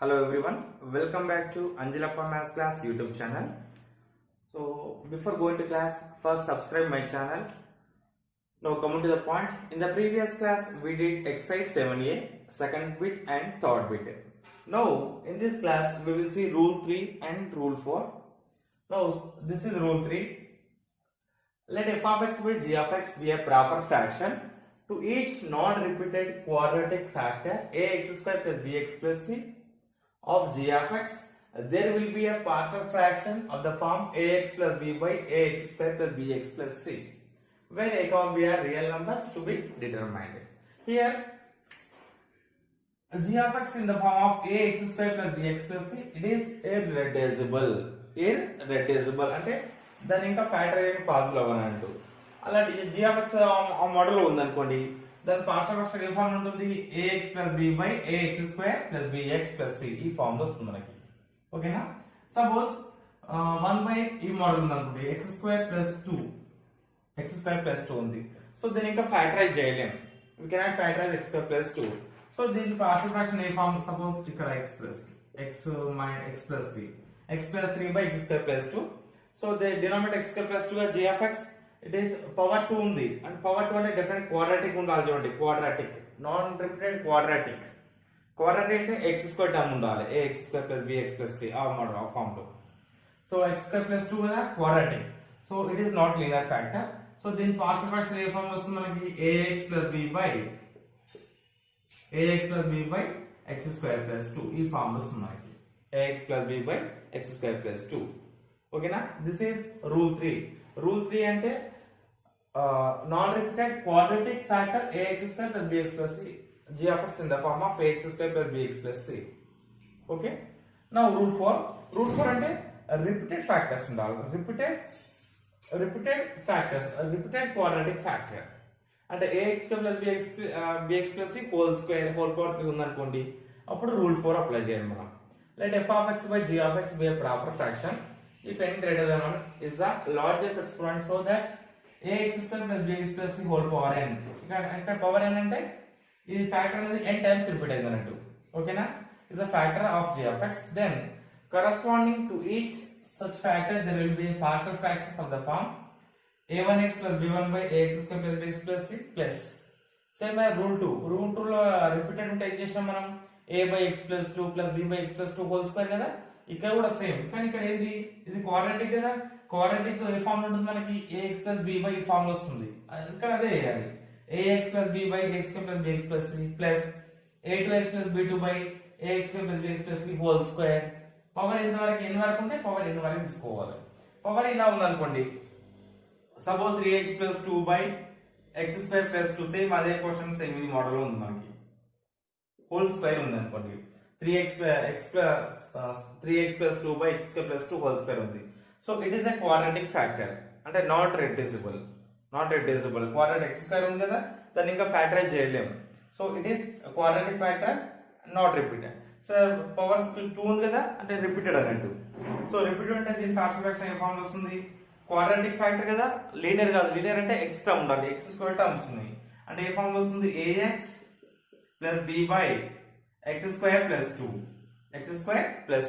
Hello everyone, welcome back to Anjalappa Maths Class YouTube channel. So before going to class, first subscribe my channel. Now coming to the point, in the previous class we did exercise 7a, second bit and third bit. Now in this class we will see rule 3 and rule 4. Now this is rule 3. Let f of x by g of x be a proper fraction. To each non-repeated quadratic factor ax square plus bx plus c of g of x, there will be a partial fraction of the form ax plus b by ax square plus bx plus c, where a and b are real numbers to be determined. Here, g of x in the form of ax square plus bx plus c, it is irreducible. Irreducible అంటే దాని ఇంకా factor అనేది possible అవ్వనంటూ అలాంటి g of x ఆ model లో ఉందనుకోండి, దాని partial fraction ఏ form ఉంటుంది, ax plus b by ax square plus bx plus c ఈ ఫామ్ లో వస్తుంది మనకి. ఓకేనా? సపోజ్ 1 by ఈ మోడల్ ఉందనుకోండి, x square plus 2 ఉంది. సో దీన్ని ఇంకా ఫ్యాక్టరైజ్ చేయలేం. we cannot factorize x square plus 2. So దీని పార్షల్ ఫ్రాక్షన్ ఏ ఫామ్, సపోజ్ ఇక్కడ x plus 3 by x square plus 2. So they denominator x square plus 2 గా g of x, it is power 2 ఉంది. And power 2 అంటే different quadratic ఉండాలి. చూడండి, quadratic, non repeated quadratic. Quadratic అంటే x square term ఉండాలి, ax square plus bx plus c ఆ model ఆ form లో. సో x square plus 2 కదా quadratic. So it is not linear factor. So దీని పార్షల్ ఫ్రాక్షన్ ఏ form వస్తుంది మనకి, ax plus b by x square plus 2 ఈ form వస్తుంది మనకి, ax plus b by x square plus 2. ఓకేనా? This is rule 3. Rule 3 అంటే non repeated quadratic factor ax square plus bx plus c, g of x in the form of ax square plus bx plus c. Okay. Now rule 4. Rule 4 అంటే repeated factors ఉండాలి. Repeated factors, repeated quadratic factor అంటే ax square plus bx plus c whole square whole power 3 ఉందనుకోండి, అప్పుడు rule 4 apply చేయాలి మనం. Let f of x by g of x be a proper fraction if n greater than 1 is the largest exponent, so that ax square plus bx plus c whole power n. ఇక్కడ power n అంటే ఈ factor అనేది n times repeat అయింది అన్నట్టు. ఓకేనా? is a factor of g of x. Then corresponding to each such factor there will be partial fractions of the form a1x plus b1 by ax square plus bx plus c plus same as rule 2. Rule 2 లో repeated ఉంటే ఏం చేసినాం మనం, a by x plus 2 plus b by x plus 2 whole square కదా. ఇక్కడ కూడా same, కానీ ఇక్కడ ఏంటి, ఇది క్వాడ్రాటిక్ కదా. క్వాడ్రాటిక్ ఏ ఫామ్ ఉంటుంది మనకి, ax plus b by ఈ ఫామ్ వస్తుంది. ఇక్కడ అదే వేయాలి, ax plus b by x square plus bx plus c plus a2x plus b2 by ax square plus bx plus c whole square. Power ఎంత వరకు, ఎన్ని వరకు ఉంటే పవర్ ఎన్ని వరకు తీసుకోవాలి. పవర్ ఇలా ఉందనుకోండి, suppose 3x plus 2 by x square plus 2, same అదే క్వశ్చన్, సేమ్ ఈ మోడల్ ఉంది మనకి. హోల్ స్క్వేర్ ఉంది అనుకోండి, 3x plus 2 by x square plus 2 whole square ఉంది. So it is a quadratic factor, అంటే not reducible. Quadratic x square ఉంది కదా, దాన్ని ఇంకా ఫ్యాక్టరైజ్ చేయలేము. So it is quadratic factor, not repeated. So power 2 ఉంది కదా, అంటే రిపీటెడ్ అన్నట్టు. సో రిపీటెడ్ అంటే దీని పార్షల్ ఫ్రాక్షన్ ఏ ఫామ్ వస్తుంది, క్వాడ్రాటిక్ ఫ్యాక్టర్ కదా, లీనియర్ కాదు. లీనియర్ అంటే x టర్మ్ ఉండాలి, x స్క్వేర్ టర్మ్స్ ఉన్నాయి. అంటే ఏ ఫామ్ వస్తుంది, ax plus b by x square plus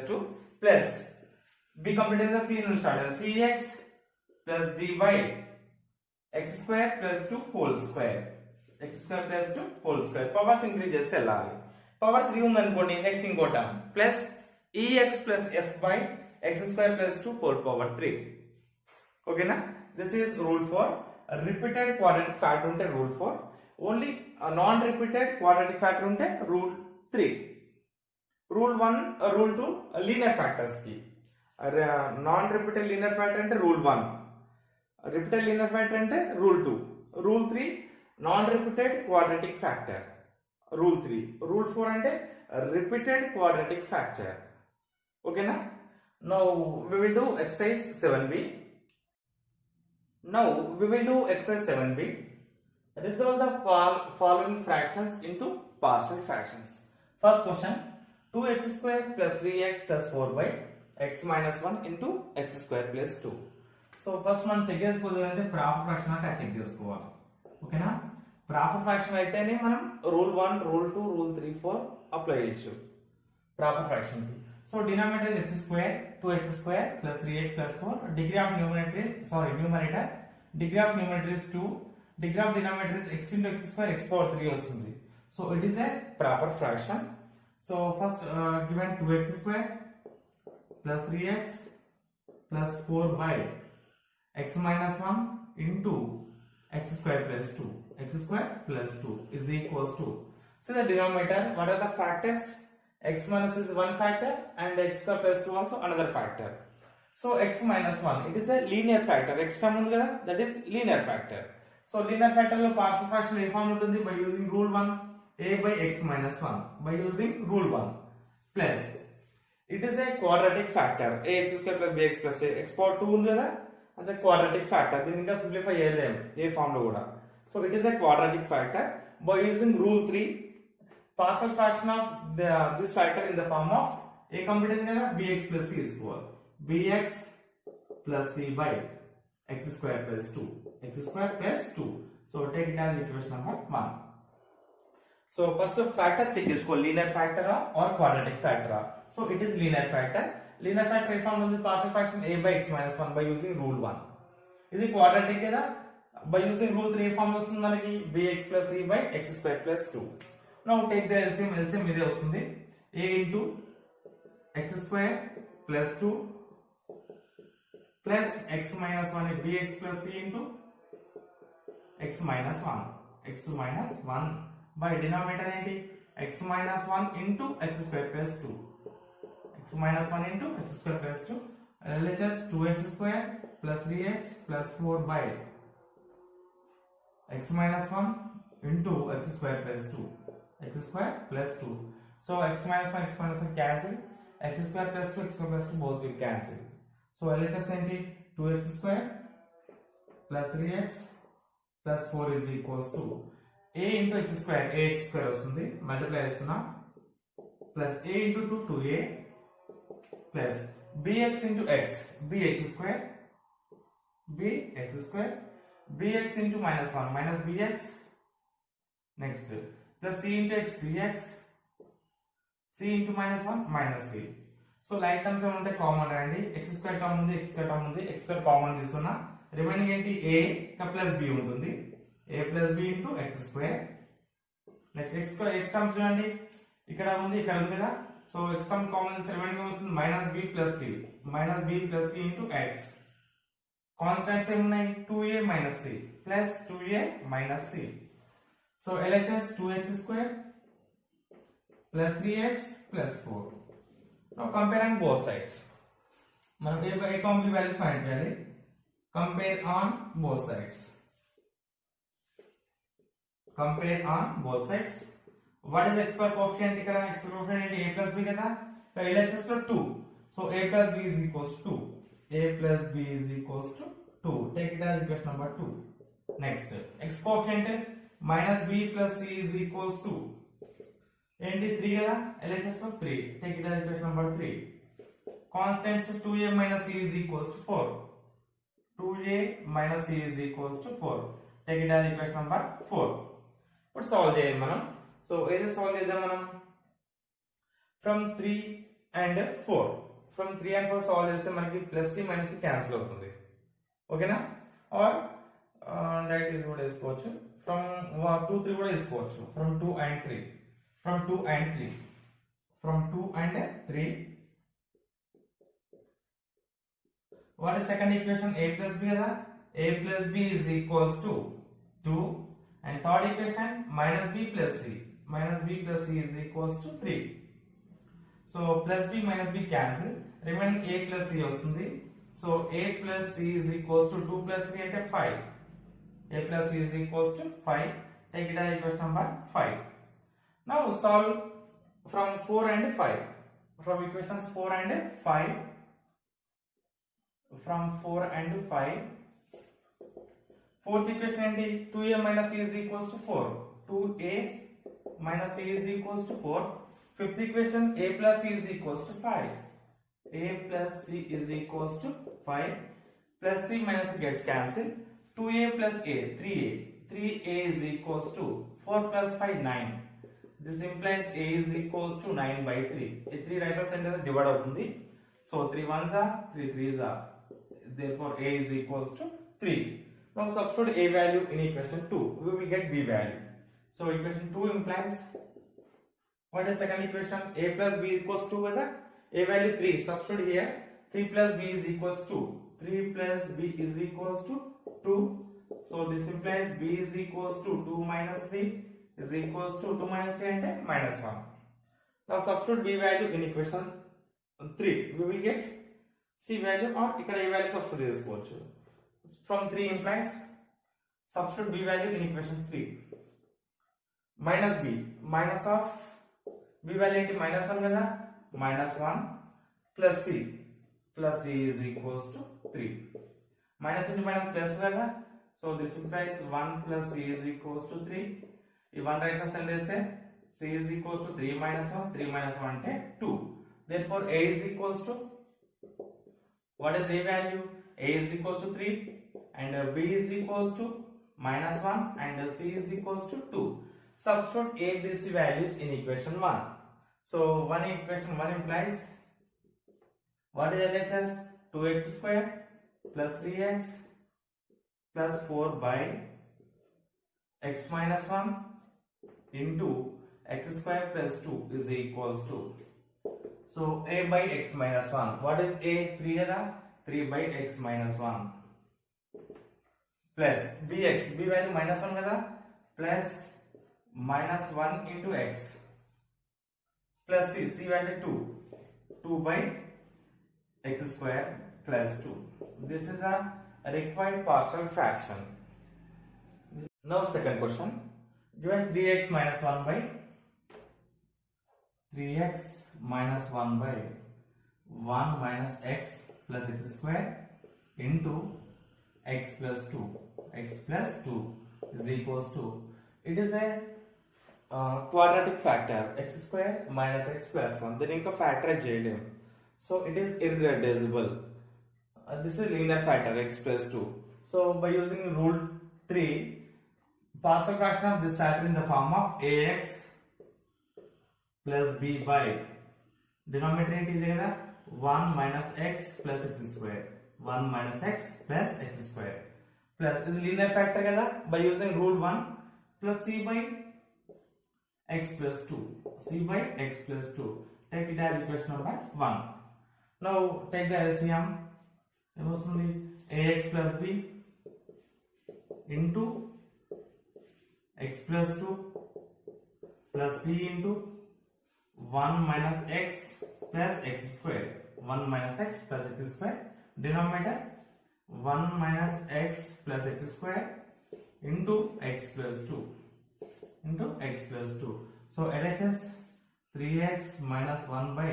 2 plus b completed the c in started cx plus d by x square plus 2 whole square powers increase చేస్తే వెళ్ళాలి. Power 3 ఉంది అనుకోండి, next ఇంకో term plus ex plus f by x square plus 2 whole power 3. ఓకేనా? This is rule 4. Repeated quadratic factor ఉంటే rule 4, only non repeated quadratic factor ఉంటే rule 3. Rule 1, rule 2 linear factors కి. Non repeated linear factor అంటే rule 1, repeated linear factor అంటే rule 2. Rule 3 non repeated quadratic factor, rule 3. Rule 4 అంటే repeated quadratic factor. ఓకేనా? Now we will do exercise 7b. Resolve the following fractions into partial fractions. First question, 2x square plus 3x plus 4 by x minus 1 into x square plus 2. So first మనం check చేసుకోవాలంటే proper fraction అంటే check చేసుకోవాలి. ఓకేనా? Proper fraction అయితేనే మనం rule 1, rule 2, rule 3, 4 apply చేయొచ్చు. proper fraction ki. So denominator is x square 2x square plus 3x plus 4. Degree of numerator is degree of numerator is 2. Degree of denominator is x into x square x power 3 vastundi. So it is a proper fraction. So first given 2x square plus 3x plus 4 by x minus 1 into x square plus 2. X square plus 2 is equals to, see the denominator, what are the factors? X minus is one factor and x square plus 2 also another factor. So x minus 1, it is a linear factor. X term undi kada, that is linear factor. So linear factor lo partial fraction A form ఉంటుంది? By using rule 1, a by x minus 1 by using rule 1 plus it is a quadratic factor. Ax square plus bx plus a x power 2 ఉంది కదా, as a quadratic factor. దీన్ని ఇంకా simplify చేయలేం ఏ form లో కూడా. So it is a quadratic factor. By using rule 3, partial fraction of this factor in the form of a complete kada, bx plus c is equal bx plus c by x square plus 2. X square plus 2. So take it as equation number 1. So first factor check చేసుకో, linear factor or quadratic factor. So it is linear factor. Linear factor A form ఉంది? Partial fraction a by x minus 1 by using rule 1. ఇది quadratic కదా, by using rule 3 ఏ form వస్తుంది మనకి? bx plus c by x square plus 2. Now take the LCM. LCM ఇదే వస్తుంది, a into x square plus 2 plus x minus 1 bx plus c into x minus 1. X minus 1 by denominator ఏంటి? x minus 1 into x square plus 2. X minus 1 into x square plus 2. LHS 2x square plus 3x plus 4 by x minus 1 into x square plus 2. X square plus 2. So x minus 1 cancel. X square plus 2 x square plus 2 both will cancel. So LHS ఏంటి? 2x square plus 3x plus 4 is equals to a into x square, ax square వస్తుంది, multiply చేస్తున్నా, plus a into 2 2a plus bx into x, bx square bx into minus 1 minus bx, next plus c into x cx, c into minus 1 minus c. So like terms ఏమంటే common రండి, x square term ఉంది, x square term ఉంది, x square common తీసుకున్నా, remaining ఏంటి? a plus b ఉంటుంది, a plus b into x square. Next x square, x terms చూడండి, ఇక్కడ ఉంది ఇక్కడ ఉంది కదా. సో x టర్మ్ కామన్ తీస్తే రిమైనింగ్ వస్తుంది minus b plus c into x. Constants ఏమున్నాయి? 2a minus c plus 2a minus c. So LHS 2x square plus 3x plus 4. Now compare on both sides. మనం a by b values find చేయాలి. Compare on both sides. Compare on both sides. What is x square coefficient? ఇక్కడ x square coefficient ఏంటి? a plus b కదా. LHS లో 2. So a plus b is equals to 2. a plus b is equals to 2. Take it as equation number 2. Next, x coefficient minus b plus c is equals to ఏంటి? 3 కదా. LHS లో 3. Take it as equation number 3. Constants 2a minus c is equals to 4. 2a minus c is equals to 4. Take it as equation number 4. ఇప్పుడు solve చేయాలి మనం. So ఏదైతే solve చేద్దాం మనం? From 3 and 4. From 3 and 4 solve చేస్తే మనకి plus c minus c cancel అవుతుంది, ఓకేనా? ఆర్ డైరెక్ట్ ఇది కూడా వేసుకోవచ్చు, ఫ్రమ్ 2 3 కూడా వేసుకోవచ్చు, from 2 and 3. From 2 and 3. What is second equation? A plus b kada. A plus b is equals to 2. And third equation minus b plus c. Minus b plus c is equals to 3. So plus b minus b cancel. Remaining a plus c vastundi. So a plus c is equals to 2 plus 3 ante 5. A plus c is equals to 5. Take it as equation number 5. Now solve from 4 and 5. From equations 4 and 5. From 4 and 5. Fourth equation ఏంటి? 2a minus c is equals to 4. 2a minus c is equals to 4. Fifth equation a plus c is equals to 5. A plus c is equals to 5. Plus c minus c gets cancelled. 2a plus a 3a. 3a is equals to 4 plus 5 9. This implies a is equals to 9/3. A 3 right hand side divide అవుతుంది. So 3 ones are 3 threes are. Therefore a is equals to 3. Now substitute a value in equation 2. We will get b value. So equation 2 implies what is second equation? A plus b equals 2 whether a value 3. Substitute here 3 plus b is equals to 3 plus b is equals to 2. So this implies b is equals to 2 minus 3 is equals to 2 minus 3 and minus 1. Now substitute b value in equation 3. We will get c value or ఇక్కడ a value substitute చేసుకోవచ్చు. From 3 implies substitute b value in equation 3. Minus b, minus of b value into minus 1 కదా, minus 1 plus c is equals to 3. Minus into minus plus కదా, so this implies 1 plus c is equals to 3. ఈ 1 right hand side చేస్తే c is equals to 3 minus 1, 3 minus 1 అంటే 2. Therefore a is equals to, what is a value? A is equals to 3 and b is equals to minus 1 and c is equals to 2. Substitute a, b, c values in equation 1. So equation 1 implies what is LHS? 2x square plus 3x plus 4 by x minus 1 into x square plus 2 is equals to, so a by x minus 1. What is a? 3 kada, 3 by x minus 1 plus bx, b value minus 1 kada, plus minus 1 into x plus c value 2 by x square plus 2. This is a required partial fraction. Now second question, given 3x minus 1 by 1 minus x plus x square into x plus 2 is equals to, it is a quadratic factor, x square minus x plus 1. Then inka factorize cheyalem, so it is irreducible. This is linear factor x plus 2. So by using rule 3, partial fraction of this factor in the form of ax plus b by denominator ఏంటి ఇది కదా, 1 minus x plus x square, 1 minus x plus x square plus ఇది linear factor కదా, by using rule 1 plus c by x plus 2, c by x plus 2, take it as equation number 1. Now take the LCM, ఏమొస్తుంది, ax plus b into x plus 2 plus c into 1 minus x plus x square, 1 minus x plus x square, denominator 1 minus x plus x square into x plus 2 into x plus 2. So LHS 3x minus 1 by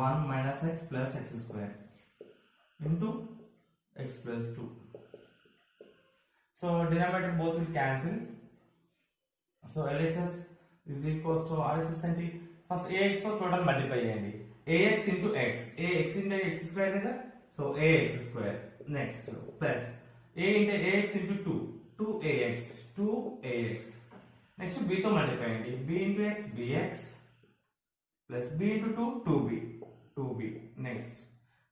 1 minus x plus x square into x plus 2. So denominator both will cancel. So LHS is equals to RHS అంటే first ax తో total multiply చేయండి, ax into x, ax into x square కదా, so ax square, next plus a into ax into 2ax, next b తో multiply చేయండి, b into x bx plus b into 2b, next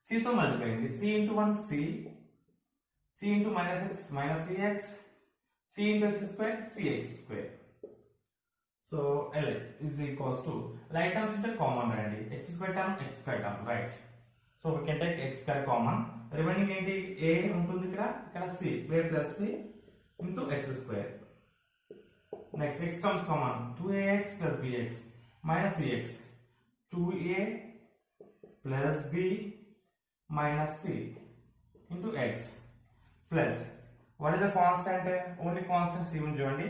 c తో multiply చేయండి, c into 1 c into minus x minus cx, c into x square cx square. So LH is equals to, like terms into common randy, x square term, right? So we can take x square common, remaining ఏంటి a ఉంటుంది ఇక్కడ c, a plus c into x square. Next x comes common, 2ax plus bx minus cx, 2a plus b minus c into x plus, what is the constant? Only constant c ఉంది చూడండి,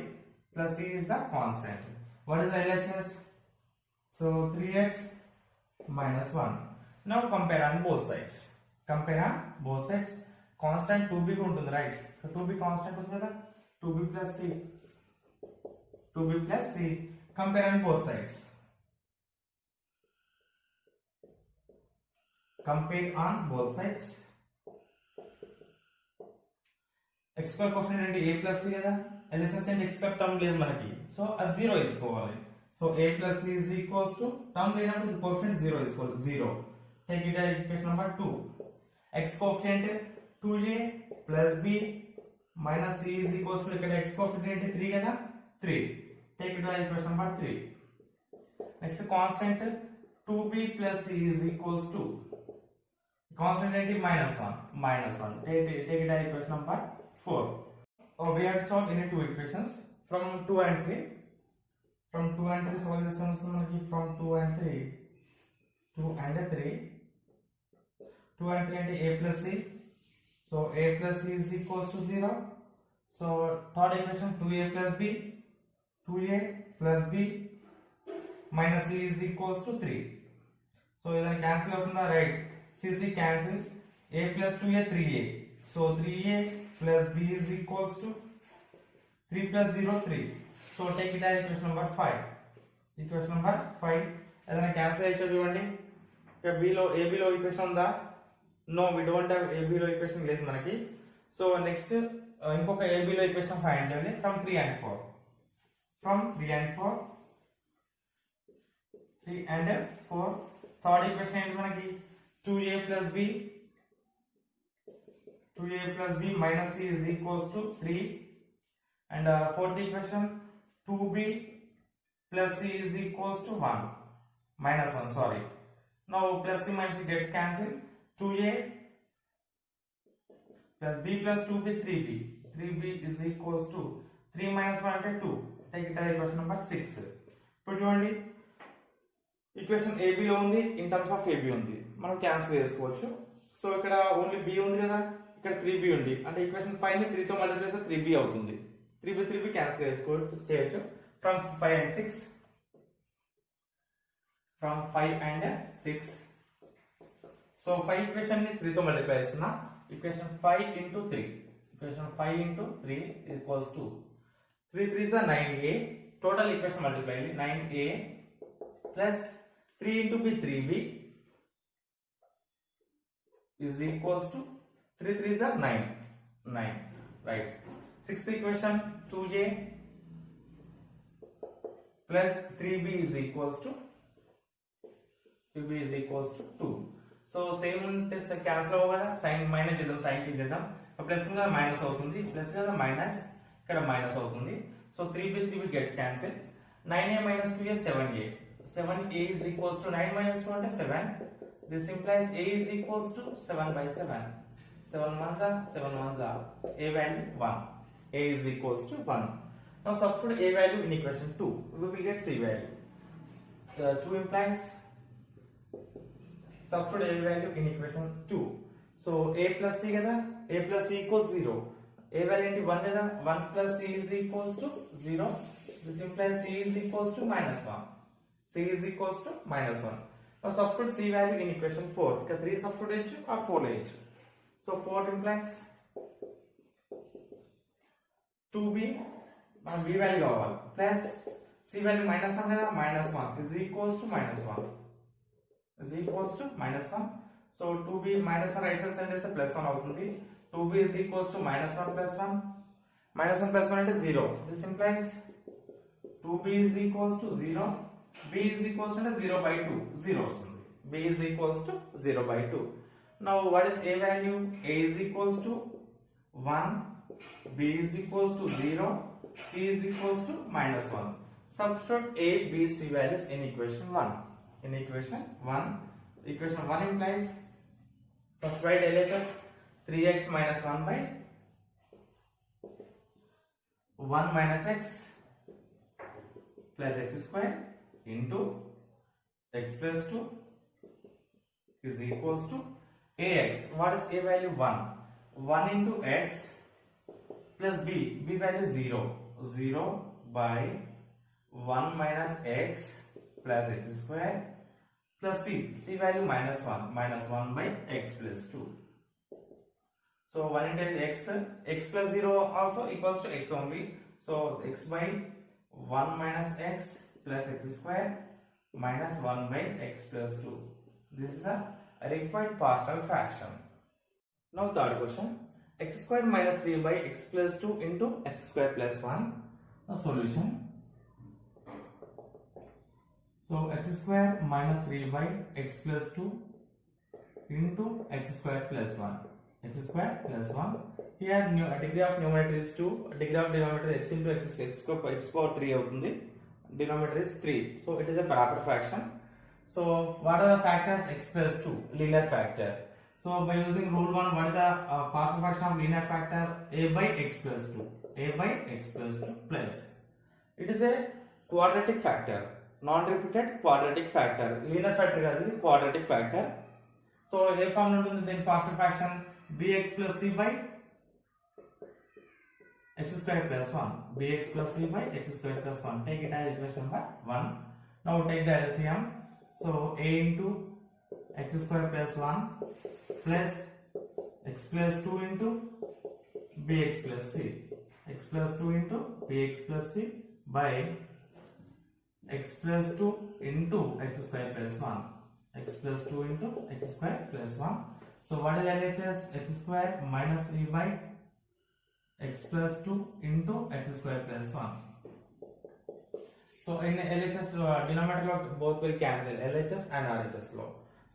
plus c is the constant. What is the LHS? So 3x minus 1. Now compare on both sides. Constant 2b ఉంటుంది, right? So 2b constant ఉంది కదా, 2b plus c. Compare on both sides. x square coefficient అంటే a plus c కదా, LHS అంటే x square term లేదు మనకి, so అది 0 తీసుకోవాలి. So a plus c is equals to term is coefficient 0 is equal to 0. Take it as equation number 2. X coefficient 2a plus b minus c is equals to ikkada x coefficient 3 kada 3. Take it as equation number 3. Next constant 2b plus c is equals to constant minus 1. Take it as equation number 4. We have to solve any two equations from 2 and 3. From 2 and 3 solve this one from 2 and 3. 2 and 3 into a plus c. So a plus c is equals to 0. So third equation 2a plus b. 2a plus b minus c is equals to 3. So then cancel avutunda right. C cancel. A plus 2a 3a. So 3a plus b is equals to 3 plus 0 3. So take it as equation number 5. Equation number 5. Adana cancel aycho chudandi. Ikkada b lo ab lo equation unda. No, we don't have ab lo equation లేదు మనకి. So next ఇంకొక ab లో equation find చేయాలి from 3 and 4. From 3 and 4. 3 and 4. Third equation ఏంటి మనకి 2a plus b. 2a plus b minus c is equals to 3. And fourth equation 2b plus c is equals to 1. Minus 1, sorry. Now plus c minus c gets cancelled. 2a plus b plus 2b 3b. 3b is equals to 3 minus 1 అంటే 2. Take it as equation number 6. ఇప్పుడు చూడండి equation ab లో ఉంది in terms of ab ఉంది మనం cancel చేసుకోవచ్చు. So ఇక్కడ only b ఉంది కదా, ఇక్కడ 3b ఉంది అంటే ఈక్వేషన్ 5 ని 3 తో మల్టిప్లై చేస్తే 3b అవుతుంది. 3b క్యాన్సిల్ చేయొచ్చు from 5 and 6. From 5 and 6. So 5 equation ni 3 తో మల్టిప్లై చేస్తున్నా. Equation 5 into 3. Equation 5 into 3 equals to 3 3 is 9a. Total equation multiply 9a plus 3 into b 3b is equals to 3 3 is 9. Right. Sixth equation 2a plus 3b is equals to 2. So same test cancel over sign minus చేద్దాం, sign change చేద్దాం. Plus గా minus అవుతుంది, plus గా minus ఇక్కడ minus అవుతుంది. So 3b gets cancelled. 9a minus 2a 7a. 7a is equals to 9 minus 2 అంటే 7. This implies a is equals to 7 by 7. 7 ones are 7 ones are a value 1. A is equals to 1. Now substitute a value in equation 2. We will get c value. 2 implies substitute a value in equation 2. So a plus c kada, a plus c equals 0. A value into 1 kada, 1 plus c is equals to 0. This implies c is equals to minus 1. C is equals to minus 1. Now substitute c value in equation 4. Ikkada 3 substitute or 4 lechu. So 4 implies 2b and b value కావాలి plus c value minus 1 kada, minus 1 is equals to minus 1. So 2b minus 1 right side side is plus 1 అవుతుంది. 2b is equals to minus 1 plus 1. Minus 1 plus 1 అంటే 0. This implies 2b is equals to 0. b is equals to 0 by 2. 0 వస్తుంది. b is equals to 0 by 2. Now what is a value? A is equals to 1. B is equals to 0. C is equals to minus 1. Substitute A, B, C values in equation 1. In equation 1 implies first write LHS 3x minus 1 by 1 minus x plus x square into x plus 2 is equals to ax. What is a value? 1. 1 into x plus b value 0 by 1 minus x plus x square plus c value minus 1 by x plus 2. So 1 into x plus 0 also equals to x only. So x by 1 minus x plus x square minus 1 by x plus 2. This is the required partial fraction. Now third question. X square minus 3 by x plus 2 into x square plus 1. Now solution. So x square minus 3 by x plus 2 into x square plus 1. X square plus 1. Here degree of numerator is 2, degree of denominator x into x power 3 అవుతుంది. Denominator is 3. So it is a proper fraction. So what are the factors? X plus 2, linear factor. So by using rule 1, what is the partial fraction of linear factor? A by x plus 2. A by x plus 2 plus. It is a quadratic factor. Non-repeated quadratic factor. Linear factor కాదు, quadratic factor. So ఏ form ఉంటుంది దీని partial fraction? bx plus c by x square plus 1. bx plus c by x square plus 1. Take it as equation number 1. Now take the LCM. So a into x square plus 1 plus x plus 2 into bx plus c. X plus 2 into bx plus c by x plus 2 into x square plus 1. X plus 2 into x square plus 1. So what is LHS? X square minus 3 by x plus 2 into x square plus 1. So in LHS denominator lo both will cancel, LHS and RHS lo.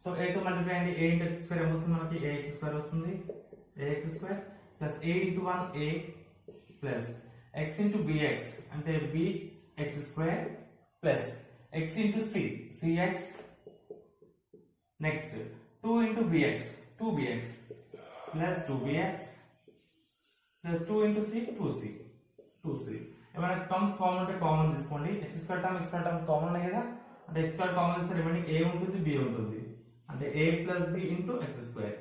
So a to multiply and a into x square vastundi manaki ax square vastundi, ax square plus a into 1 a plus x into bx ante bx square plus x into c, cx. Next 2 into bx, 2bx plus 2bx plus 2 into c, 2c, 2c. ఏమైనా terms common ఉంటే common తీసుకోండి. x square term common ఉన్నాయి కదా, అంటే x square common తీస్తే remaining a ఉంటుంది, b ఉంటుంది, అంటే a plus b into x square,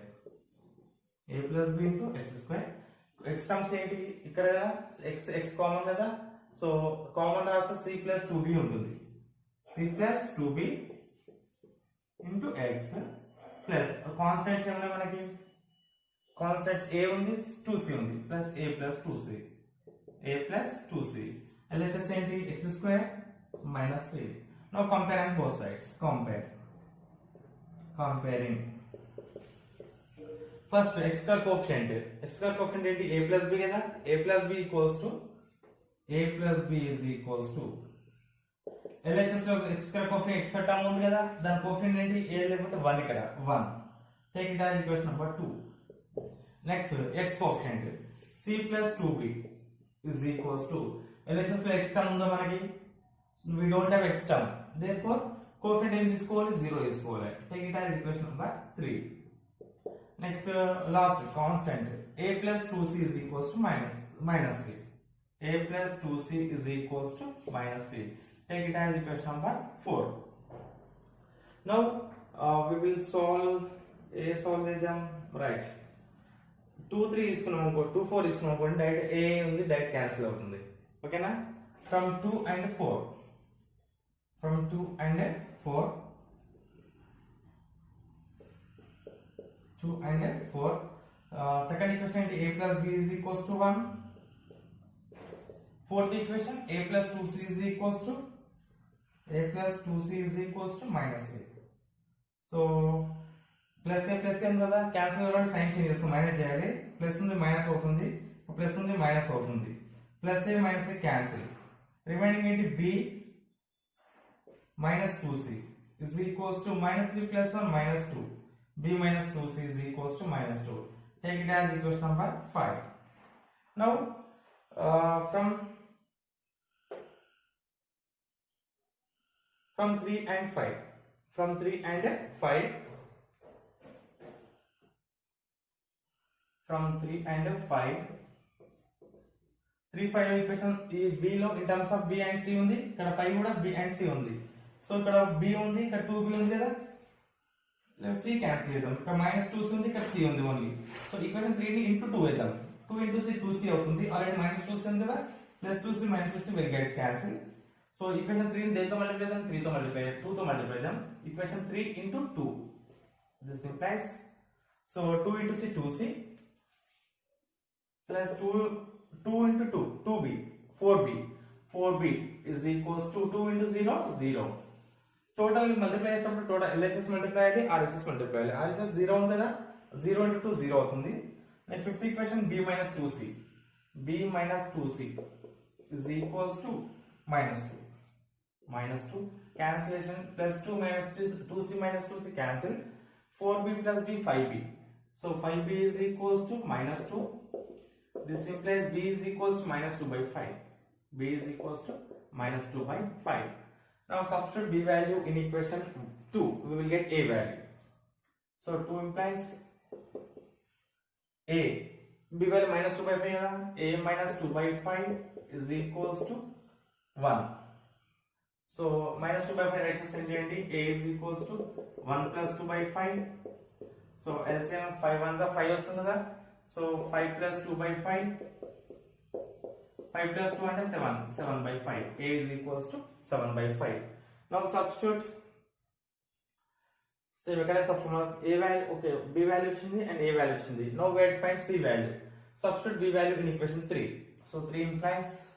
a plus b into x square. x terms ఏంటి ఇక్కడ కదా, x కామన్ కదా, సో కామన్ రాస్తే c plus 2b ఉంటుంది, c plus 2b into x plus constants ఏమన్నా మనకి కాన్స్టెంట్స్ a ఉంది, 2c ఉంది, plus a plus 2c, a plus 2c. LHS ఏంటి x square minus 3. Now comparing both sides. Comparing first x square coefficient. X square coefficient ఏంటి a plus b కదా, a plus b is equals to LHS లో x square coefficient x square term ఉంది కదా, దాని coefficient ఏంటి a లేకపోతే 1 ఇక్కడ 1. Take it as equation number 2. Next x coefficient c plus 2b is equals to LHS లో x term ఉందా మనకి, we don't have x term, therefore coefficient ఏం తీసుకోవాలి, 0 తీసుకోవాలి. Take it as equation number 3. Next last constant a plus 2c is equals to minus 3. a plus 2c is equals to minus 3. Take it as equation number 4. Now we will solve them, right. 2 3 తీసుకున్నాం అనుకో, 2 4 తీసుకున్నాం అనుకోండి, direct a ఉంది, direct cancel అవుతుంది, ఓకేనా. From 2 and 4, second equation a plus b is equals to 1. Fourth equation a plus 2c is equals to minus 3. So plus a plus m కదా, cancel అవ్వాలంటే sign change చేస్తాం, minus చేయాలి, plus ఉంది minus అవుతుంది, plus ఉంది minus అవుతుంది, plus a minus a cancel, remaining ఏంటి b minus 2c is equals to minus 3 plus 1 minus 2. b minus 2c is equals to minus 2. Take it as equation number 5. Now from 3 and 5, 3 5 equation ఈ b లో in terms of b and c ఉంది, ఇక్కడ 5 కూడా b and c ఉంది. So ఇక్కడ b ఉంది, ఇక్కడ 2b ఉంది కదా, c క్యాన్సిల్ చేద్దాం, ఇక్కడ మైనస్ 2c ఉంది, ఇక్కడ c ఉంది ఓన్లీ. సో ఈక్వేషన్ 3 ని ఇంటూ 2 వేద్దాం, 2 into c 2c అవుతుంది, ఆల్రెడీ మైనస్ 2c ఉంది కదా, plus 2c minus 2c will gets cancel. So equation 3 ని దేనితో మల్టిప్లై చేద్దాం, 3 తో మల్టిప్లై, 2 తో మల్టిప్లై చేద్దాం. Equation 3 into 2, this implies, so 2 into c 2c plus 2 into 2 2b 4b is equals to 2 into 0 0. Total multiply చేసినప్పుడు total LHS multiply అయ్యాలి, RHS multiply అయ్యాలి. RHS 0 ఉంది కదా, 0 into 2 0 అవుతుంది. Next fifth equation b minus 2c is equals to minus 2. cancellation, plus 2 minus 2c minus 2c cancel, 4b plus b 5b. So 5b is equals to minus 2. This implies b is equals to minus 2 by 5. B is equals to minus 2 by 5. Now substitute b value in equation 2. We will get a value. So 2 implies a. B value minus 2 by 5. A minus 2 by 5 is equals to 1. So minus 2 by 5 right side A is equals to 1 plus 2 by 5. So LCM 5 ones are 5 vastundada. So 5 plus 2 by 5. 5 plus 2 and 7. 7 by 5. A is equals to 7 by 5. Now substitute. So we can substitute A value, okay, B value chindi and A value chindi. Now we have to find C value. Substitute B value in equation 3. So 3 implies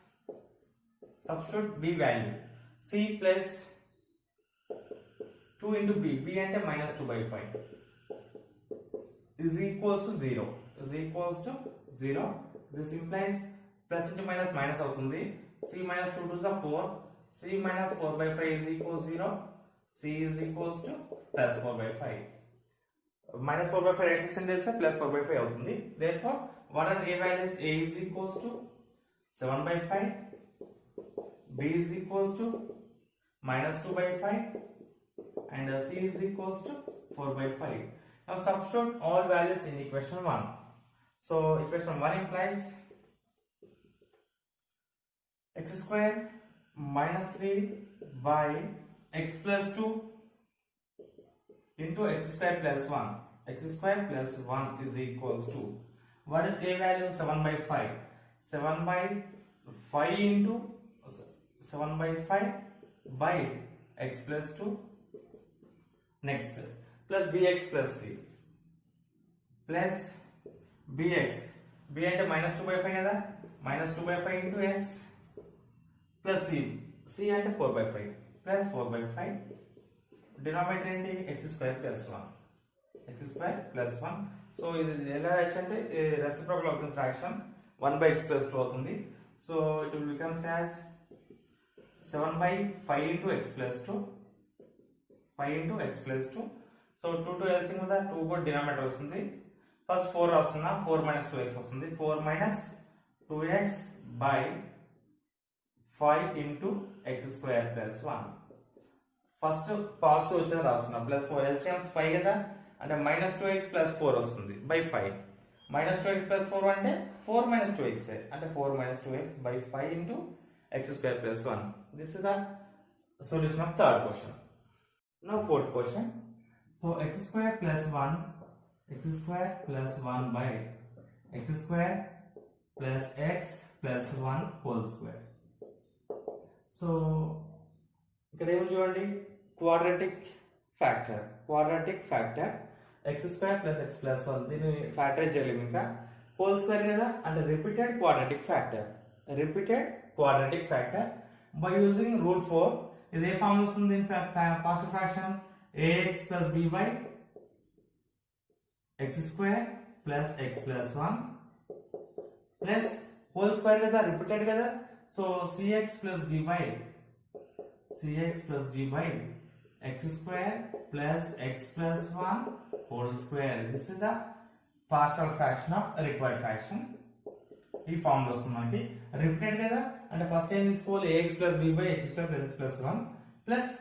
substitute B value. C plus 2 into B. B and minus 2 by 5 is equals to 0. Is equals to 0. This implies plus into minus minus avutundi. C minus 2 to 4. C minus 4 by 5 is equals 0. C is equals to plus 4 by 5. Minus 4 by 5 right side is plus 4 by 5 avutundi. Therefore, what are A values? A is equals to 7 by 5. B is equals to minus 2 by 5. And C is equals to 4 by 5. Now substitute all values in equation 1. So equation 1 implies x square minus 3 by x plus 2 into x square plus 1. X square plus 1 is equals to, what is A value? 7 by 5. 7 by 5 into 7 by 5 by x plus 2. Next, plus bx plus c plus bx. B and minus 2 by 5 kada, minus 2 by 5 into x plus c. C and 4 by 5 plus 4 by 5. Denominator enti x square plus 1. X square plus 1. So this is a reciprocal of the fraction 1 by x plus 2 avutundi. So it will become as 7 by 5 into x plus 2. 5 into x plus 2. So 2 to LCM the 2 good denominator vastundi. First 4 rastunna, 4 minus 2x vastundi. 4 minus 2x by 5 into x square plus 1. First positive వచ్చేది రాస్తున్నా plus 4 LCM 5 కదా అంటే minus 2x plus 4 వస్తుంది by 5. Minus 2x plus 4 అంటే 4 minus 2x అంటే 4 minus 2x by 5 into x square plus 1. This is the solution of third question. Now fourth question. So x square plus 1 by x square plus x plus 1 whole square. So ఇక్కడ ఏం చూడండి, quadratic factor x square plus x plus 1 దీన్ని factorise చేయలేము ఇంకా, whole square కదా అంటే repeated quadratic factor by using rule 4. ఇది ఏ form వస్తుంది? Partial fraction ax plus b by x square plus x plus 1 plus whole square కదా, repeated కదా, so cx plus d by x square plus x plus 1 whole square. This is the partial fraction of required fraction. ఈ form లో వస్తుంది మనకి, repeated కదా అంటే first ఏం తీసుకోవాలి, ax plus b by x square plus x plus 1 plus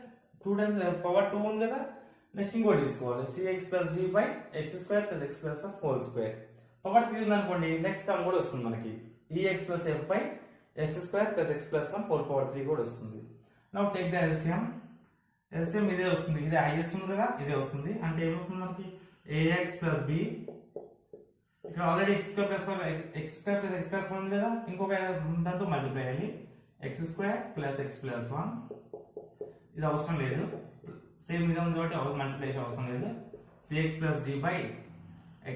2 times power 2 ఉంది కదా, నెక్స్ట్ ఇంకోటి తీసుకోవాలి cx plus d by x square plus x plus 1 whole square. Power 3 ఉంది అనుకోండి, నెక్స్ట్ టర్మ్ కూడా వస్తుంది మనకి ex plus f by x square plus x plus 1 whole power 3 కూడా వస్తుంది. Now take the LCM ఇదే వస్తుంది, ఇదే is ఉంది కదా, ఇదే వస్తుంది అంటే ఏమొస్తుంది మనకి ax plus b, ఇక్కడ already x square plus x plus 1 ఉంది కదా, ఇంకొక దాంతో మల్టిప్లై చేయాలి x square plus x plus 1. ఇది అవసరం లేదు, సేమ్ ఇదే ఉంది కాబట్టి మల్టిప్లై చేసే అవసరం లేదు. cx plus d by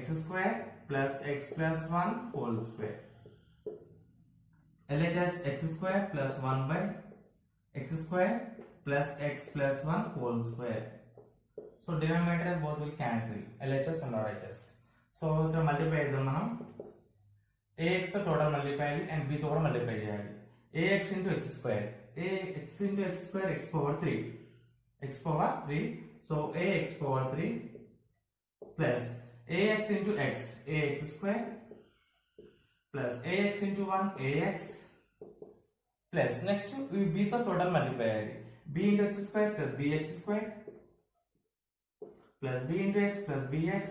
x square plus x plus 1 whole square. LHS x square plus 1 by x square plus x plus 1 whole square. So denominator both will cancel, LHS and RHS. So ఇక్కడ multiply చేద్దాం మనం, ax తో total multiply చేయాలి and b తో కూడా multiply చేయాలి. ax into x square, x into x square x power 3 x power 3. So ax power 3 plus ax into x, ax square plus ax into 1 ax plus next b తో total multiply అయ్యాలి. b into x square plus bx square plus b into x plus bx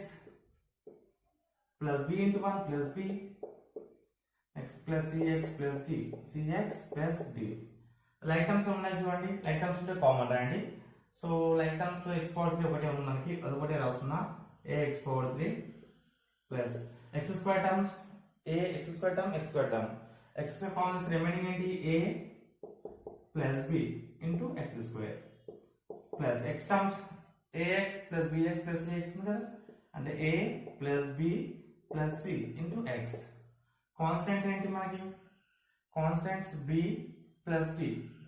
plus b into 1 plus b x plus cx plus d, cx plus d. Like terms ఉన్నాయి చూడండి, like terms ఉంటే common రాయండి. So like terms లో x power 3 ఒకటే ఉంది మనకి, అదొకటే రాస్తున్నా. ax power 3 plus x square terms x square term x square common remaining ఏంటి a plus b into x square plus x terms ax plus bx plus cx ఉంది కదా, అంటే a plus b plus c into x. Constant ఏంటి మనకి, constants b plus d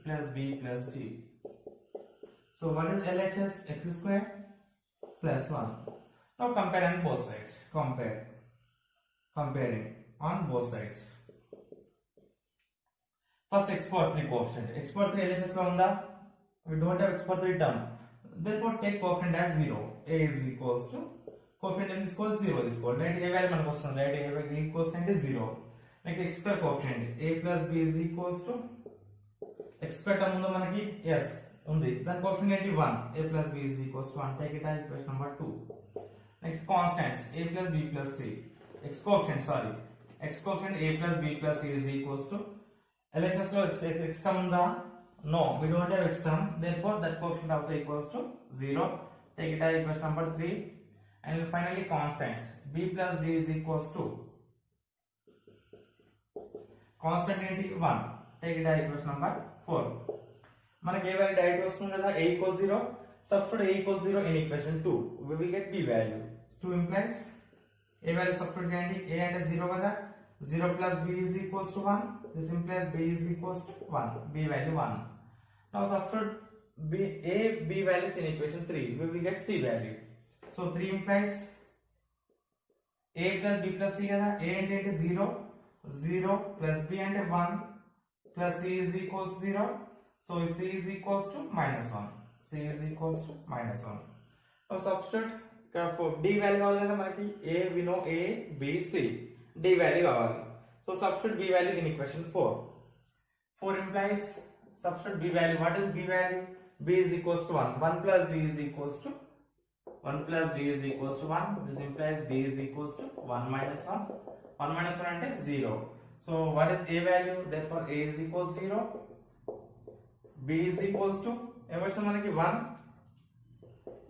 plus b plus d. So what is LHS? X square plus 1. Now compare on both sides. Comparing on both sides. First x power 3 coefficient. X power 3 LHS lo unda? We don't have x power 3 term. Therefore take coefficient as 0. A is equals to coefficient is equal 0 is equal. Right? A value manaku vastundi. Right? A coefficient is 0. Next x square coefficient. A plus b is equals to x square term ఉందో మనకి yes ఉంది, దాని coefficient ఏంటి 1. a plus b is equals to 1. Take it as equation number 2. Next constants a plus b plus c, x coefficient a plus b plus c is equals to LHS లో x term ఉందా? No, we don't have x term, therefore that coefficient also equals to 0. Take it as equation number 3. And finally constants b plus d is equals to constant ఏంటి 1. Take it as equation number 4. మనకి ఏ value direct వస్తుంది కదా, a equals 0. Substitute a equals 0 in equation 2. We will get b value. 2 implies a value substitute చేయండి. a అంటే 0 కదా, 0 plus b is equals to 1. This implies b is equals to 1. b value 1. Now substitute b values in equation 3. We will get c value. So 3 implies a plus b plus c కదా, a అంటే 0, 0 plus b అంటే 1 plus c is equals to 0. So c is equals to minus 1. c is equals to minus 1. Now substitute for d value కావాలి కదా మనకి, a we know a b c, d value కావాలి. So substitute b value in equation 4. 4 implies substitute b value. What is b value? b is equals to 1. 1 plus d is equals to 1 plus d is equals to 1. This implies d is equals to 1 minus 1. 1 minus 1 అంటే 0. So what is a value? Therefore a is equals 0, b is equals to ఏమొచ్చు మనకి 1,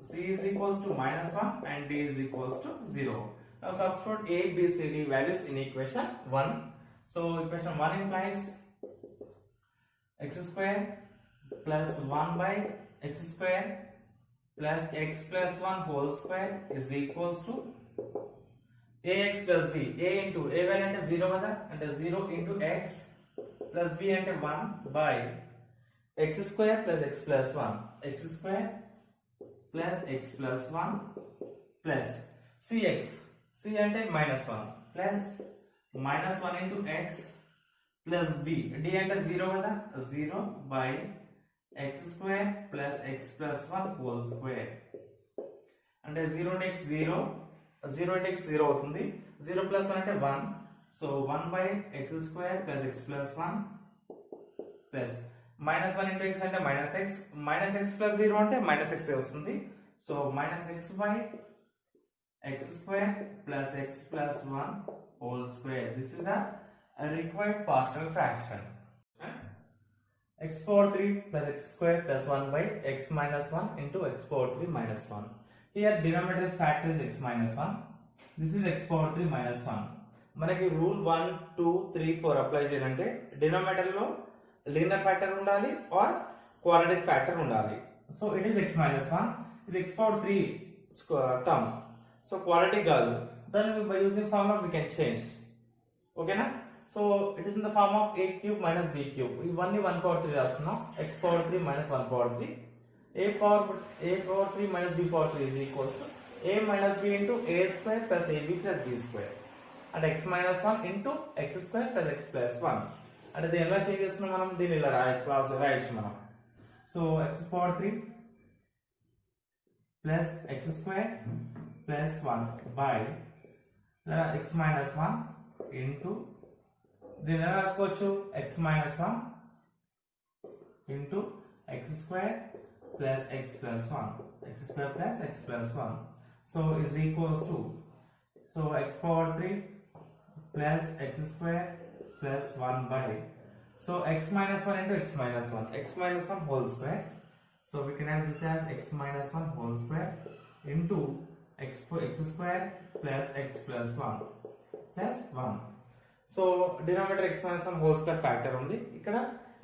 c is equals to minus 1 and d is equals to 0. Now substitute a b c d values in equation 1. So equation 1 implies x square plus 1 by x square plus x plus 1 whole square is equals to ax plus b. a into a value అంటే 0 కదా, అంటే 0 into x plus b అంటే 1 by x square plus x plus 1, x square plus x plus 1 plus cx, c అంటే minus 1 plus minus 1 into x plus d, d అంటే 0 కదా, 0 by x square plus x plus 1 whole square. అంటే 0 into x 0, 0 into x 0 అవుతుంది, 0 plus 1 అంటే 1. So 1 by x square plus x plus 1 plus minus 1 into x అంటే minus x plus 0 అంటే minus x వస్తుంది. So minus x by x square plus x plus 1 whole square. This is the required partial fraction. X power 3 plus x square plus 1 by x minus 1 into x power 3 minus 1. Here denominator's factor is x minus 1. This is x power 3 minus 1. మనకి rule 1 2 3 4 apply చేయాలంటే denominator లో linear factor ఉండాలి or quadratic factor ఉండాలి. So it is x minus 1. ఇది x power 3 term, so quadratic కాదు. దాన్ని by using formula we can change. ఓకేనా? So it is in the form of a cube minus b cube. ఇవన్నీ 1 power 3 రాస్తున్నాం. x power 3 minus 1 power 3. a power 3 minus b power 3 is equals to a minus b into a square plus ab plus b square. And x minus 1 into x square plus x plus 1. అంటే దీన్ని ఎలా change చేస్తున్నాం మనం, దీన్ని ఇలా రాయొచ్చు, రాయొచ్చు మనం. So x power 3 plus x square plus 1 by x minus 1 into దీని ఎలా రాసుకోవచ్చు x minus 1 into x square plus x plus 1 x square plus x plus 1 so is equals to so x power 3 plus x square plus 1 by so x minus 1 into x minus 1 x minus 1 whole square so we can write this as x minus 1 whole square into x square plus x plus 1 plus 1 so denominator x minus 1 whole square factor undi ikkada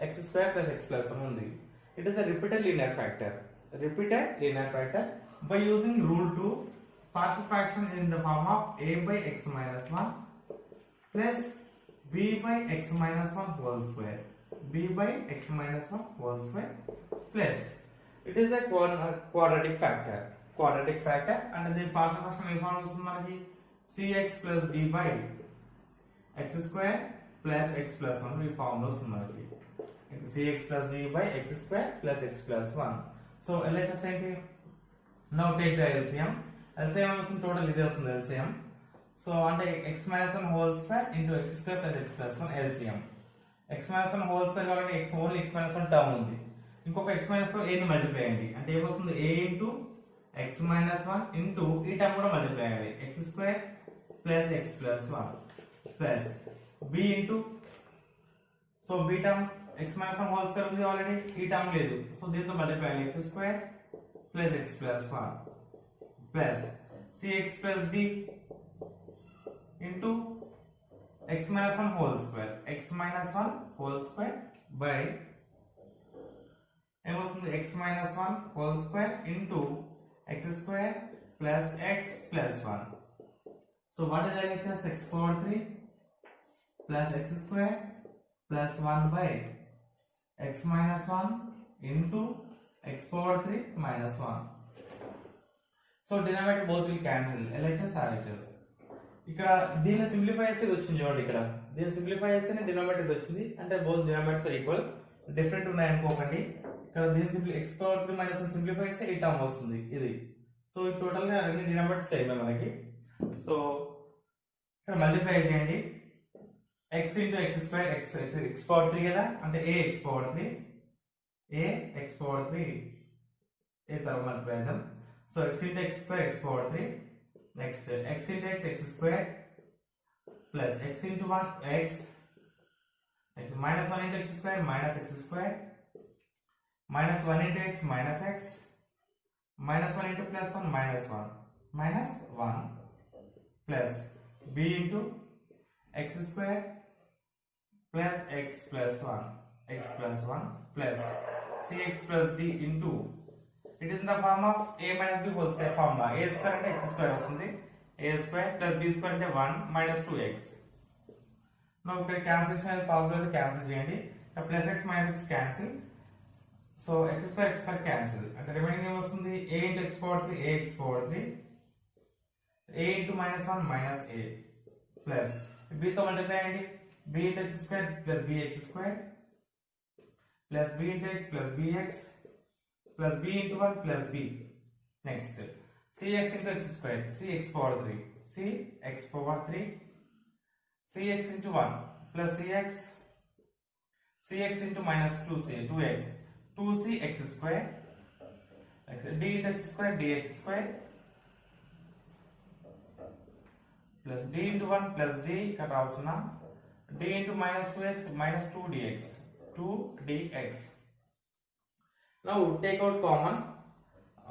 x square plus x plus 1 undi it is a repeated linear factor by using rule 2 partial fraction is in the form of a by x minus 1 plus b by x minus 1 whole square b by x minus 1 whole square plus it is a quadratic factor and the partial fraction ఏ form వస్తుంది మనకి cx plus d by x square plus x plus 1 ఈ form లో వస్తుంది మనకి cx plus d by x square plus x plus 1 so LHS ఏంటి now take the LCM వస్తుంది total ఇదే వస్తుంది LCM so అంటే x minus 1 whole square into x square plus x plus 1 LCM x minus 1 whole square కాబట్టి only x minus 1 term ఉంది ఇంకొక x minus 1 a ని multiply చేయండి అంటే ఏమొస్తుంది a into x minus 1 into ఈ టర్మ్ కూడా మల్టిప్లై చేయాలి x square plus x plus 1 plus b into so b term x minus 1 whole square ఉంది ఆల్రెడీ ఈ టర్మ్ లేదు సో దీంతో మల్టిప్లై చేయాలి x square plus x plus 1 plus cx plus d into x minus 1 whole square by x minus 1 whole square into x square plus x plus 1 so what is LHS x power 3 plus x square plus 1 by x minus 1 into x power 3 minus 1 so denominator both will cancel LHS RHS ఇక్కడ దీన్ని simplify చేస్తే ఇది వచ్చింది చూడండి ఇక్కడ దీన్ని simplify చేస్తేనే denominator ఇది వచ్చింది అంటే both denominators are equal different ఉన్నాయి అనుకోకండి ఇక్కడ దీన్ని simply x power 3 minus 1 simplify చేస్తే ఈ టర్మ్ వస్తుంది ఇది సో ఈ టోటల్ గా రెండు డినామినేటర్స్ సేమ్ మనకి సో ఇక్కడ మల్టిప్లై చేయండి x into x square x power 3 కదా అంటే a x power 3 A term multiply చేద్దాం so x into x square x power 3 next x into x square plus x into 1 x minus 1 into x square minus x square minus 1 into x minus x minus 1 into plus 1 minus 1 plus b into x square plus x plus 1 plus cx plus d into it is in the form of a minus b whole square formula a square అంటే x square వస్తుంది a square plus b square అంటే 1 minus 2x now ఇక్కడ cancellation అనేది possible అయితే cancel చేయండి plus x minus x cancel so x square cancel అంటే remaining ఏం వస్తుంది a into x power 3 a x power 3 a into minus 1 minus a plus b తో multiply చేయండి b into x square plus bx square plus b into x plus bx plus b into 1 plus b next cx into x square cx power 3 cx power 3 cx into 1 plus cx into minus 2x 2c x square d into x square dx square plus d into 1 plus d ఇక్కడ రాస్తున్నా d into minus 2x minus 2 dx 2 dx now take out common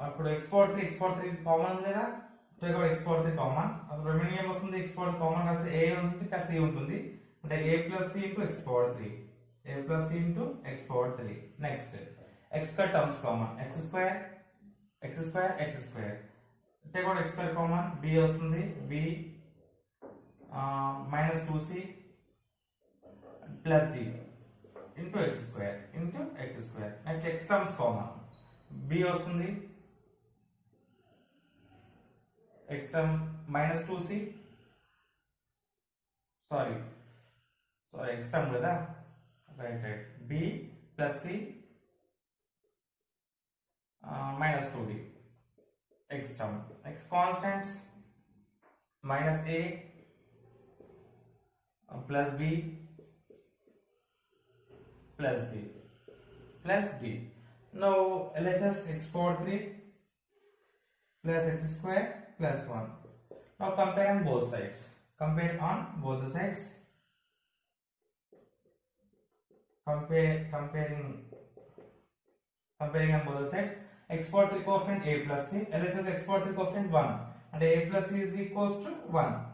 ఇప్పుడు x power 3 common ఉంది కదా take out x power 3 common అప్పుడు remaining ఏం వస్తుంది x power common రాస్తే a ఉంటుంది ఇంకా c ఉంటుంది అంటే a plus c into x power 3 a plus c into x power 3 next x square terms common x square take out x square common b వస్తుంది b minus 2c plus d into x square next x terms common b వస్తుంది x term minus 2c sorry x term కదా right b plus c minus 2d x term. Next constants minus a plus b plus d. Now LHS x power 3 plus x square plus 1. Now compare on both sides. Compare on both the sides. Comparing on both the sides. X power 3 coefficient a plus c. LHS x power 3 coefficient 1. And a plus c is equals to 1.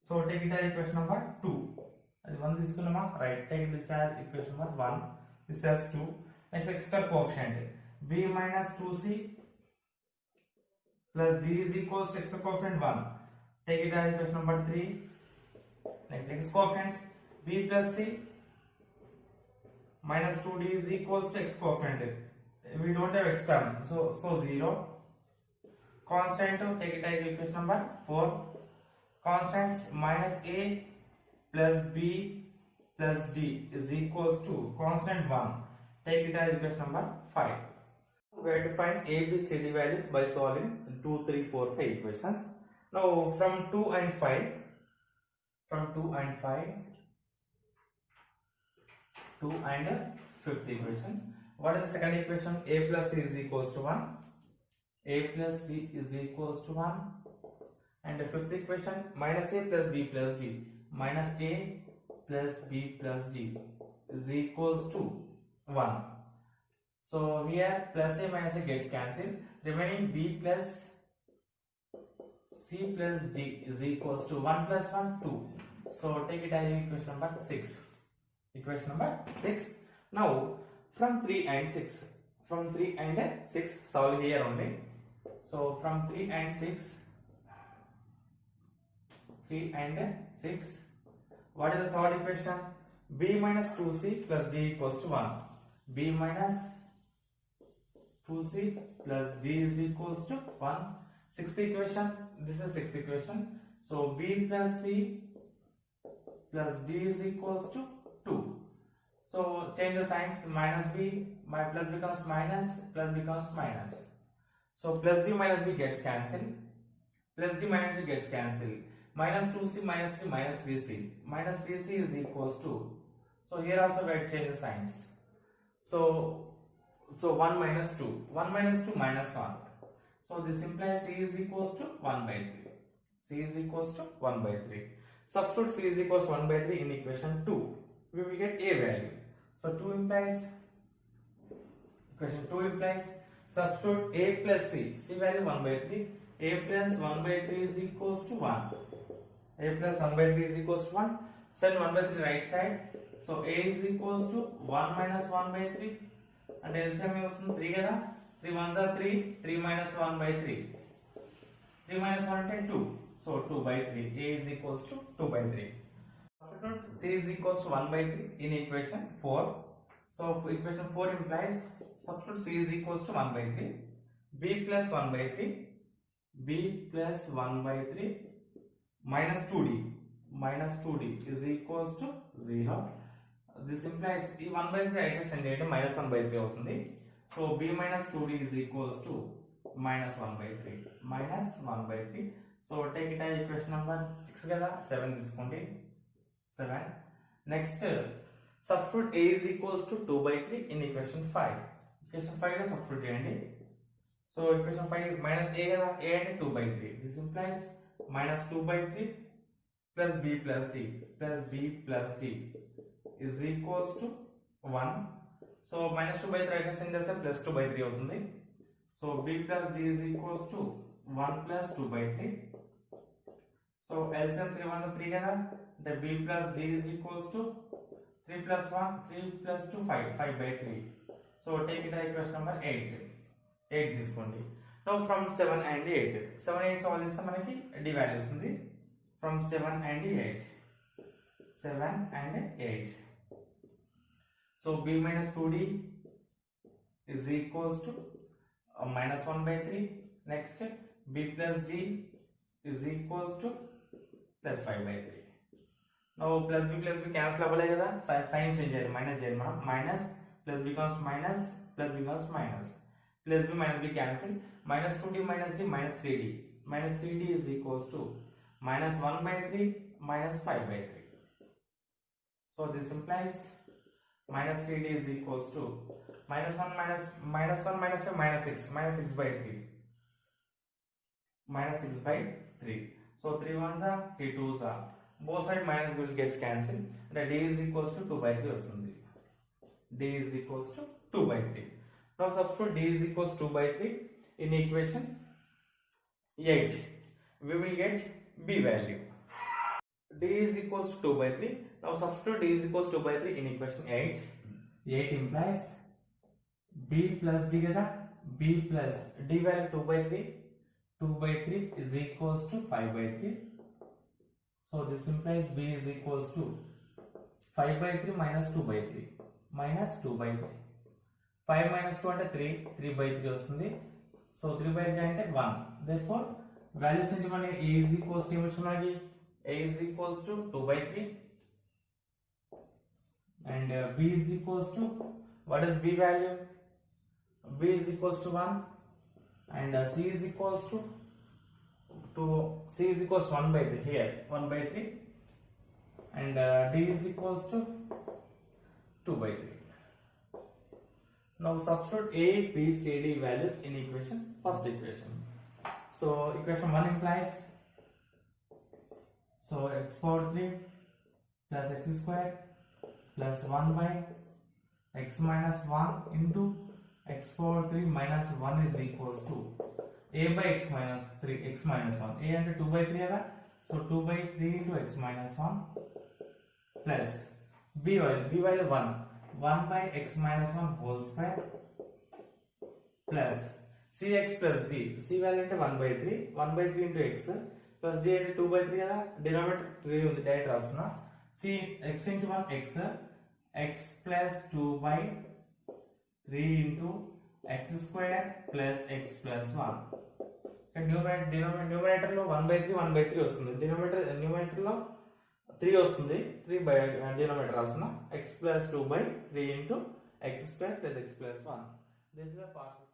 So take it as equation number 2. As 1 this right. Take this as equation number 1. This as 2. Next x square coefficient b minus 2c plus d is equals to x square coefficient 1. Take it as equation number 3. Next x coefficient b plus c minus 2d is equals to x coefficient. We don't have x term, so 0. Constant, take it as equation number 4. Constants minus a plus b plus d is equals to constant 1. Take it as equation number 5. We have to find a, b, c, d values by solving 2, 3, 4, 5 equations. Now from 2 and 5, 2 and 5th equation. What is the second equation? A plus c is equals to 1. A plus c is equals to 1. And the fifth equation, minus a plus b plus d. Minus a plus b plus d is equals to 1. So here plus a minus a gets cancelled. Remaining b plus c plus d is equals to 1 plus 1, 2. So take it as equation number 6. Equation number 6. Now from 3 and 6. From 3 and 6 solve here only. So from 3 and 6. What is the third equation? B minus 2c plus d equals to 1. B minus 2c plus d is equals to 1. Sixth equation. This is sixth equation. So b plus c plus d is equals to 2. So change the signs. Minus b, my plus becomes minus, plus becomes minus. So plus b minus b gets cancelled. Plus d minus d gets cancelled. Minus 2c minus 3 minus 3c. Minus 3c is equals to. So here also we have to change the signs. So 1 minus 2. 1 minus 2 minus 1. So this implies c is equals to 1 by 3. C is equals to 1 by 3. Substitute c is equals to 1 by 3 in equation 2. We will get a value. So 2 implies, equation 2 implies, substitute a plus c. C value 1 by 3. A plus 1 by 3 is equals to 1. A plus 1 by 3 is equals to 1. Send 1 by 3 right side. So a is equals to 1 minus 1 by 3. And LCM is 3 kada. 3 ones are 3. 3 minus 1 by 3. 3 minus 1 is 2. So 2 by 3. A is equals to 2 by 3. C is equals to 1 by 3 in equation 4. So equation 4 implies substitute c is equals to 1 by 3. B plus 1 by 3. B plus 1 by 3 minus 2d. Minus 2d is equals to 0. This implies 1 by 3 right side send minus 1 by 3 avutundi. So b minus 2d is equals to minus 1 by 3. Minus 1 by 3. So take it as equation number 6 kada. 7 తీసుకోండి. 7. Next substitute a is equals to 2 by 3 in equation 5. Equation 5 lo substitute చేయండి. So equation 5 minus a kada. A అంటే 2 by 3. This implies minus 2 by 3 plus b plus d is equals to 1. So minus 2 by 3 right side చేస్తే plus 2 by 3 అవుతుంది. So b plus d is equals to 1 plus 2 by 3. So LCM 3 ones are 3 kada. The b plus d is equals to 3 plus 1, 3 plus 2, 5 by 3. So take it as equation number 8 తీసుకోండి. Now from 7 and 8. 7, 8 solve చేస్తే మనకి d values ఉంది. From 7 and 8. 7 and 8. So b minus 2d is equals to minus 1 by 3. Next b plus d is equals to plus 5 by 3. Now plus b cancel అవ్వలే కదా. Sign change చేయాలి. Minus చేయాలి మనం. Minus plus becomes minus. Plus becomes minus. Plus b minus b cancel. minus 2d minus d minus 3d. Minus 3d is equals to minus 1 by 3 minus 5 by 3. So this implies minus 3d is equals to minus 1 minus 5 minus 6 by 3. Minus 6 by 3. So 3 ones are 3 twos are. Both side minus will get cancelled. And d is equals to 2 by 3 ostundi. D is equals to 2 by 3. Now substitute d is equals to 2 by 3 in equation 8. We will get b value. D is equals to 2 by 3. Now substitute d is equals to 2 by 3 in equation 8. 8 implies b plus d kada. B plus d value 2 by 3. 2 by 3 is equals to 5 by 3. So this implies b is equals to 5 by 3 minus 2 by 3. Minus 2 by 3. 5 minus 2 అంటే 3. 3 by 3 వస్తుంది. So 3 by 3 అంటే 1. Therefore values ఏంటి మనకి a is equals to ఏమొచ్చున్నది? A is equals to 2 by 3 and b is equals to, what is b value? B is equals to 1 and c is equals to c is equals to 1 by 3 here, 1 by 3 and d is equals to 2 by 3. Now substitute a, b, c, d values in first equation. So equation 1 implies, so x power 3 plus x square plus 1 by x minus 1 into x power 3 minus 1 is equals to a by x minus 3, x minus 1. A and 2 by 3 ada. So 2 by 3 into x minus 1 plus b value 1. 1 by x minus 1 whole square plus cx plus d. C value అంటే 1 by 3. 1 by 3 into x plus d అంటే 2 by 3 కదా. Denominator 3 ఉంది, direct రాస్తున్నా. C x into 1 x plus 2 by 3 into x square plus x plus 1. Numerator లో 1 by 3 1 by 3 వస్తుంది. Numerator లో 3 వస్తుంది. 3 by denominator రాస్తున్నా. x plus 2 by 3 into x square plus x plus 1. This is a partial